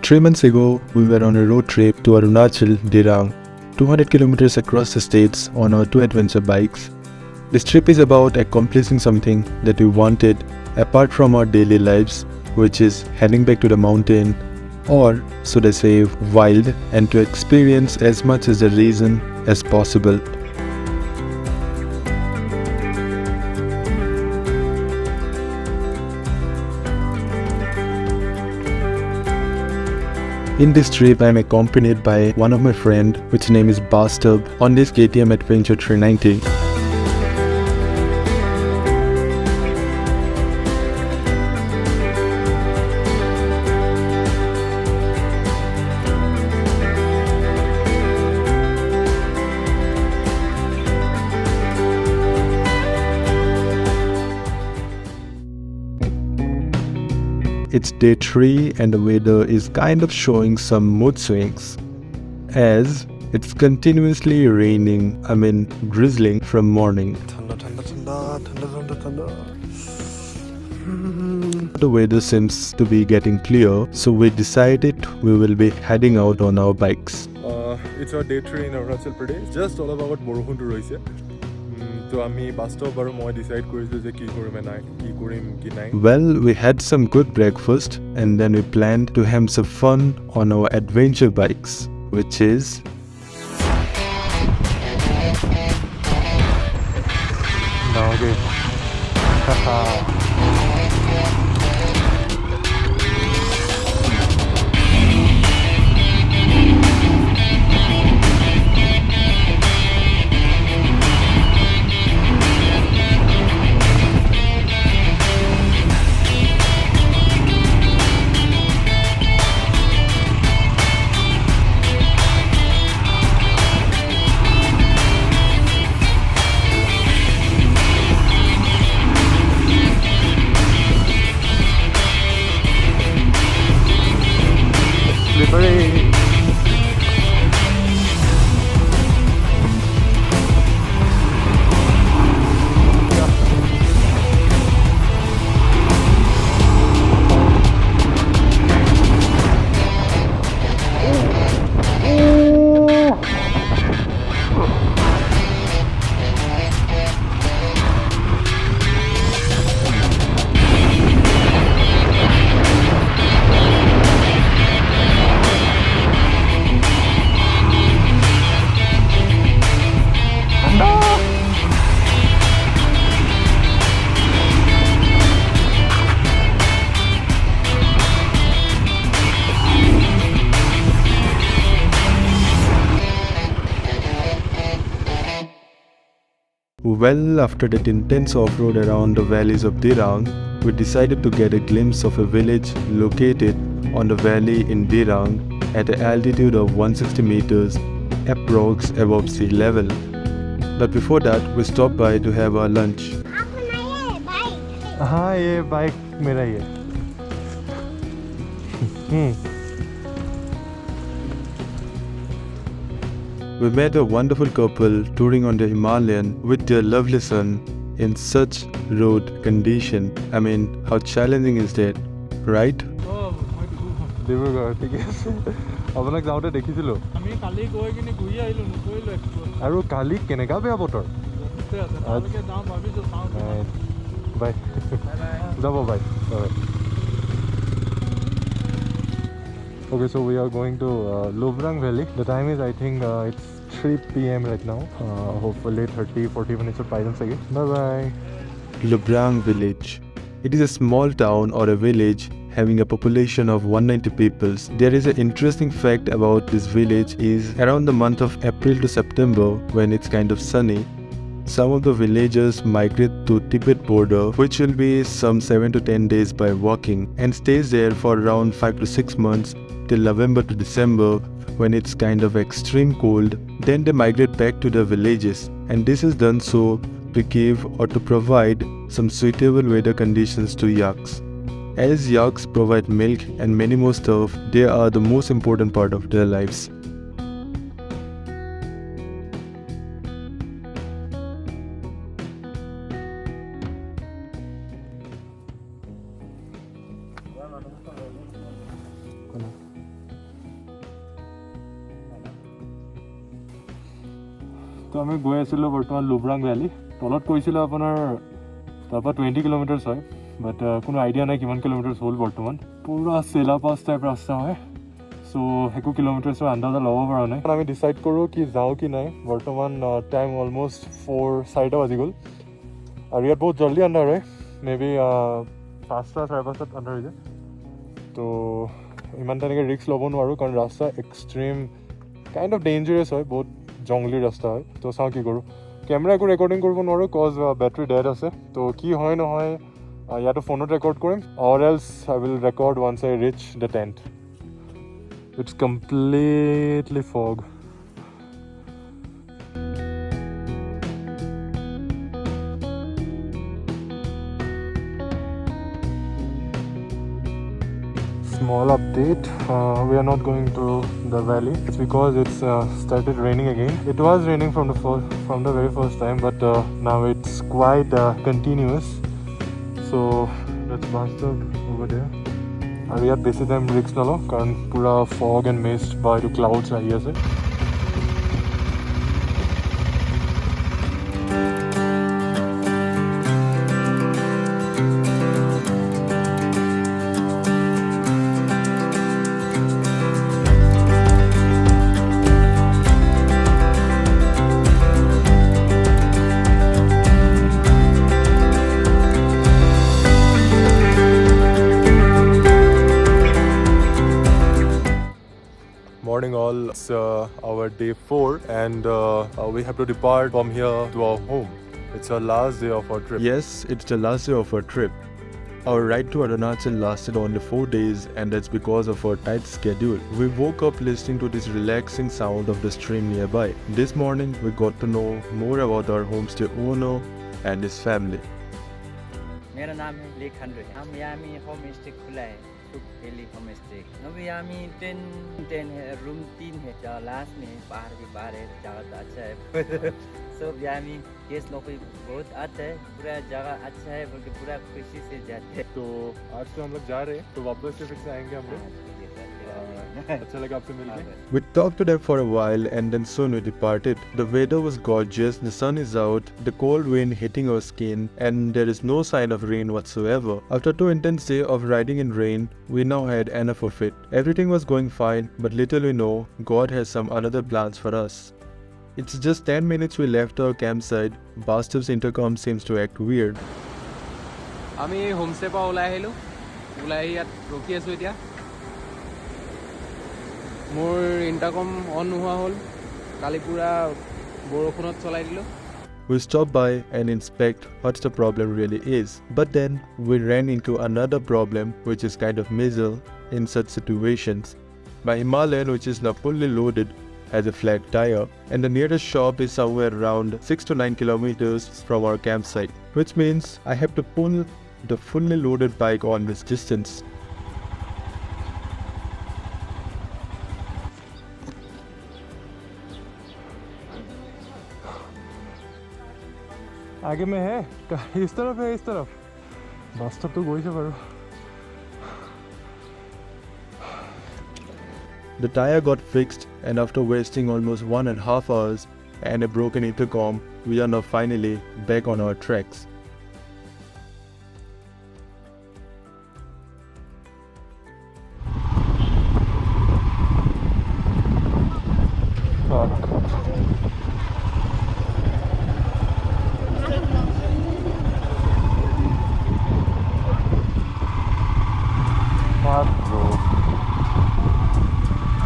3 months ago, we were on a road trip to Arunachal, Dirang, 200 kilometers across the states on our 2 adventure bikes. This trip is about accomplishing something that we wanted apart from our daily lives, which is heading back to the mountain, or should I say wild, and to experience as much as the region as possible. In this trip, I am accompanied by one of my friend, which name is Bastub, on this KTM Adventure 390. It's day 3 and the weather is kind of showing some mood swings, as it's continuously raining, drizzling from morning. The weather seems to be getting clear, so we decided we will be heading out on our bikes. It's our day 3 in Arunachal Pradesh. Just all about Borokun to Roise. So we decide Well, we had some good breakfast and then we planned to have some fun on our adventure bikes, which is Well, after that intense off-road around the valleys of Dirang, we decided to get a glimpse of a village located on the valley in Dirang at an altitude of 160 meters, approx above sea level. But before that, we stopped by to have our lunch. हाँ ये bike मेरा ही है We met a wonderful couple touring on the Himalayan with their lovely son in such road condition. How challenging is that, right? ঠিক আছে আপোনাক যাওঁতে দেখিছিলোঁ আমি কালি গৈ কিনে ঘূৰি আহিলোঁ নকৰিলোঁ এক্সপ্লোৰ আৰু কালি কেনেকা বেয়া বতৰ ভালকৈ যাওঁ ভাবিছোঁ চাওঁ বাই যাব by Okay, so we are going to Lubrang Valley. The time is, I think, it's 3 p.m. right now. Hopefully 30-40 minutes of guidance again. Bye-bye. Lubrang village. It is a small town or a village having a population of 190 people. There is an interesting fact about this village is around the month of April to September, when it's kind of sunny, some of the villagers migrate to Tibet border, which will be some 7 to 10 days by walking, and stays there for around 5 to 6 months till November to December, when it's kind of extreme cold. Then they migrate back to the villages, and this is done so to give or to provide some suitable weather conditions to yaks. As yaks provide milk and many more stuff, they are the most important part of their lives. তো আমি গৈ আছিলোঁ বৰ্তমান লুব্ৰাং valley তলত কৈছিলোঁ আপোনাৰ তাৰপৰা 20 kilometres হয় বাট কোনো আইডিয়া নাই কিমান কিলোমিটাৰ্ছ হ'ল বৰ্তমান পুৰা চেলা পাছ টাইপ ৰাস্তা হয় চ' একো কিলোমিটাৰ্ছৰ আন্দাজা ল'ব পৰা নাই আমি ডিচাইড কৰোঁ কি যাওঁ কি নাই বৰ্তমান টাইম অলমষ্ট 4-4টা বাজি গ'ল আৰু ইয়াত বহুত জল্দি আন্ধাৰ হয় মে বি 5-5:30 আন্ধাৰ হৈ যায় তো ইমান তেনেকৈ ৰিস্ক ল'ব নোৱাৰোঁ কাৰণ ৰাস্তা এক্সট্ৰিম কাইণ্ড অফ ডেঞ্জাৰাছ হয় বহুত জংলী ৰাস্তা হয় তো চাওঁ কি কৰোঁ কেমেৰা একো ৰেকৰ্ডিং কৰিব নোৱাৰোঁ কজ বেটাৰী ডেড আছে তো কি হয় নহয় ইয়াতো ফোনত ৰেকৰ্ড কৰিম or else I will record once I reach the tent it's completely fog Small update, we are not going to the valley. It's because it's started raining again. It was raining from the very first time, but now it's quite continuous. So let's bathtub over there. And we have basically time risk nalo, karan pura fog and mist by the clouds ahi ase. Morning all, it's our day 4 and we have to depart from here to our home. It's our last day of our trip. Yes, it's the last day of our trip. Our ride to Arunachal lasted only 4 days and that's because of our tight schedule. We woke up listening to this relaxing sound of the stream nearby. This morning we got to know more about our homestay owner and his family. मेरा नाम है लेखन रे हम यहाँ में home stay खुला है चुग वैली होम स्टे अभी यहाँ में 10 है रूम 3 है जहाँ लास्ट में पहाड़ के बाहर है जगह तो अच्छा है सब यहाँ में गेस्ट लोग भी बहुत अच्छा है पूरा जगह अच्छा है बल्कि पूरा खुशी से जाते हैं तो आज तो हम लोग जा रहे हैं तो वापस से फिर से आएंगे हम लोग अच्छा लगा आपसे मिलके We talked to them for a while and then soon we departed. The weather was gorgeous, the sun is out, the cold wind hitting our skin and there is no sign of rain whatsoever. After 2 intense days of riding in rain, we now had enough of it. Everything was going fine, but little we know, God has some other plans for us. It's just 10 minutes we left our campsite. Bastev's intercom seems to act weird. আমি homestay পৰা ওলাই আহিলোঁ ওলাই আহি ইয়াত ৰখি আছোঁ এতিয়া মোৰ ইণ্টাৰকম অন নোহোৱা হ'ল কালি পূৰা বৰষুণত চলাই দিলোঁ We stopped by and inspect what the problem really is. But then we ran into another problem which is kind of miserable in such situations. My Himalayan, which is now fully loaded, has a flat tire and the nearest shop is somewhere around 6 to 9 kilometers from our campsite, which means I have to pull the fully loaded bike on this distance. आगे में है इस तरफ है इस तरफ बस तब तो गई से बारू The tire got fixed and after wasting almost 1.5 hours and a broken intercom, we are now finally back on our tracks.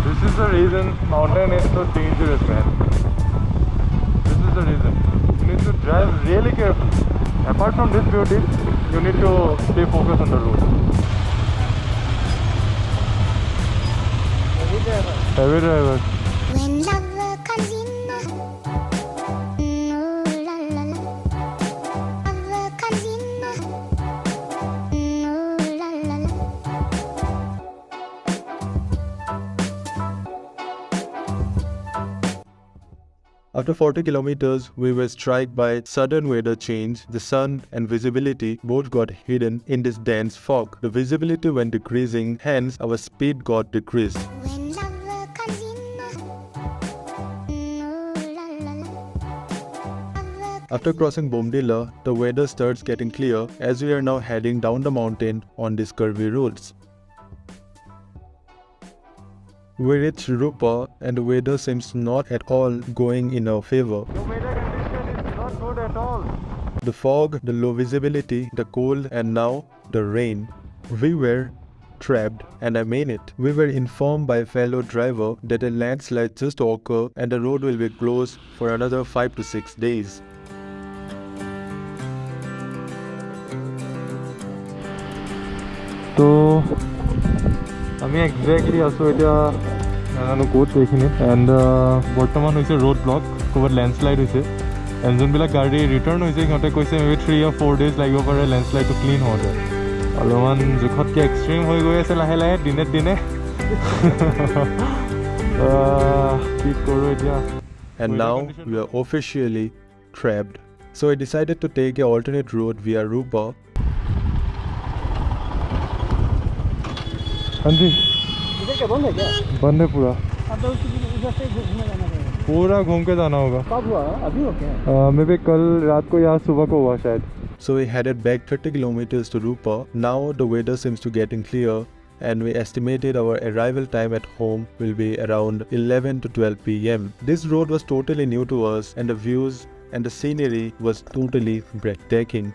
This is the reason mountain is so dangerous, man. This is the reason. You need to drive really carefully. Apart from this beauty, you need to stay focused on the road. Heavy driver. When love comes in, ooh la la la. Love comes in, ooh la la la. After 40 kilometers, we were struck by sudden weather change. The sun and visibility both got hidden in this dense fog. The visibility went decreasing, hence our speed got decreased. When love comes in, ooh la la la. After crossing Bomdila, the weather starts getting clear as we are now heading down the mountain on these curvy roads. We reached Rupa and the weather seems not at all going in our favor. The weather condition is not good at all. The fog, the low visibility, the cold, and now the rain. We were trapped, and I mean it. We were informed by a fellow driver that a landslide just occurred and the road will be closed for another 5 to 6 days. So, আমি exactly আছো এতিয়া নাজানো ক'ত এইখিনি and বৰ্তমান হৈছে road block ক'ৰবাত landslide হৈছে এণ্ড যোনবিলাক গাড়ী ৰিটাৰ্ণ হৈছে সিহঁতে কৈছে মেবি 3 or 4 days লাগিব পাৰে লেণ্ডশ্লাইডটো ক্লিন হওঁতে অলপমান জোখতকৈ এক্সট্ৰিম হৈ গৈ আছে লাহে লাহে দিনে দিনে কি কৰোঁ এতিয়া And now we are officially trapped. So I decided to take an alternate route via Rupa. हाँ जी इधर क्या बंद है क्या? बंद है पूरा अब तो उधर से घूमने जाना पड़ेगा। पूरा घूम के जाना होगा कब हुआ? अभी हो क्या? मे बी कल रात को या सुबह को हुआ शायद So we headed back 30 kilometers to Rupa. Now the weather seems to getting clear and we estimated our arrival time at home will be around 11 to 12 p.m. This road was totally new to us and the views and the scenery was totally breathtaking.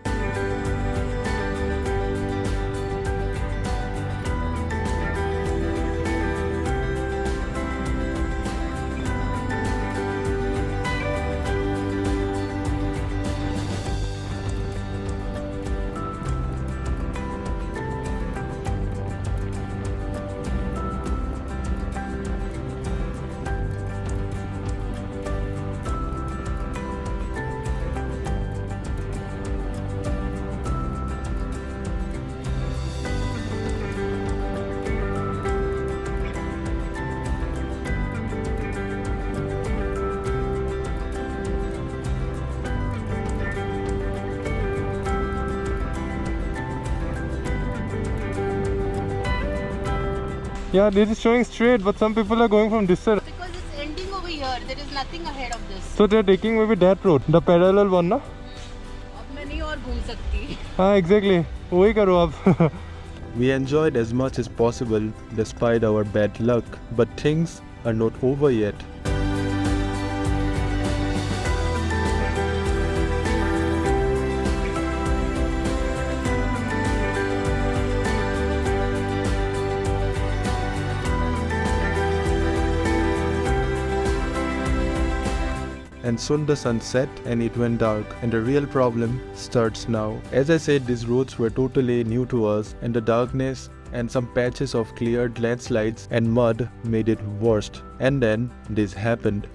Yeah, this is showing straight, but some people are going from this side. Because it's ending over here, there is nothing ahead of this. So they are taking maybe that road, the parallel one, na? अब मैं नहीं और घूम सकती. हाँ, exactly. वही करो आप. We enjoyed as much as possible despite our bad luck, but things are not over yet. And soon the sun set and it went dark and the real problem starts now. As I said, these roads were totally new to us and the darkness and some patches of cleared landslides and mud made it worst. And then this happened.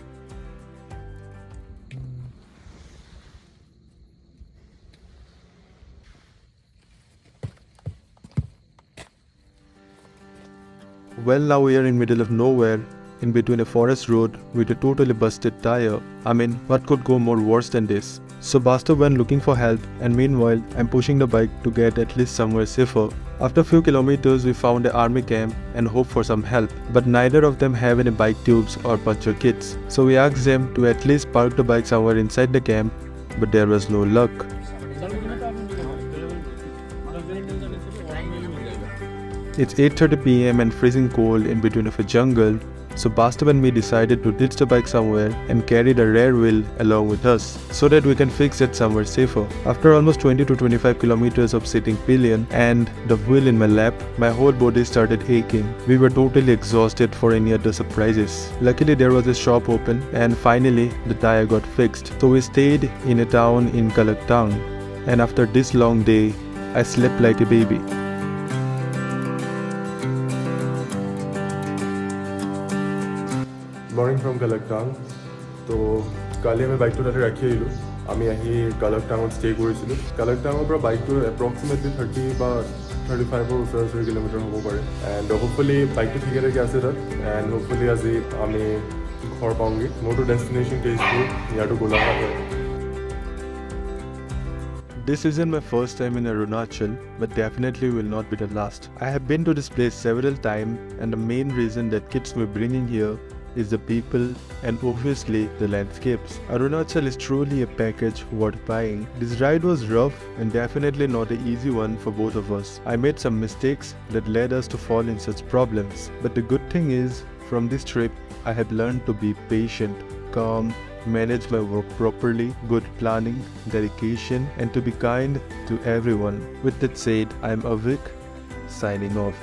Well, now we are in middle of nowhere, in between a forest road with a totally busted tire. I mean, what could go more worse than this? So Basta went looking for help and meanwhile I'm pushing the bike to get at least somewhere safer. After a few kilometers we found an army camp and hoped for some help, but neither of them have any bike tubes or puncture kits. So we asked them to at least park the bike somewhere inside the camp, but there was no luck. It's 8:30 p.m. and freezing cold in between of a jungle. So Basta and me decided to ditch the bike somewhere and carry the rear wheel along with us so that we can fix it somewhere safer. After almost 20 to 25 kilometers of sitting pillion and the wheel in my lap, my whole body started aching. We were totally exhausted for any other surprises. Luckily there was a shop open and finally the tire got fixed. So we stayed in a town in Kalaktang and after this long day, I slept like a baby. Morning from Kalaktang. তো কালি আমি বাইকটো তাতে ৰাখি আহিলোঁ আমি আহি কালাকটাঙত stay কৰিছিলোঁ কালাকটাঙৰ পৰা বাইকটো এপ্ৰক্সিমেটলি 30 বা 35ৰ ওচৰা-ওচৰি কিলোমিটাৰ হ'ব পাৰে এণ্ড হোপফুলি বাইকটো ঠিকে থাকে আছে তাত এণ্ড হোপফুলি আজি আমি ঘৰ পাওঁগৈ মোৰতো ডেষ্টিনেশ্যন তেজপুৰ ইয়াতো গোলাঘাট হয় This isn't my first time in Arunachal, but definitely will not be the last. I have been to this place several times and the main reason that keeps me bringing here is the people and obviously the landscapes. Arunachal is truly a package worth buying. This ride was rough and definitely not an easy one for both of us. I made some mistakes that led us to fall in such problems. But the good thing is, from this trip, I have learned to be patient, calm, manage my work properly, good planning, dedication, and to be kind to everyone. With that said, I am Avik, signing off.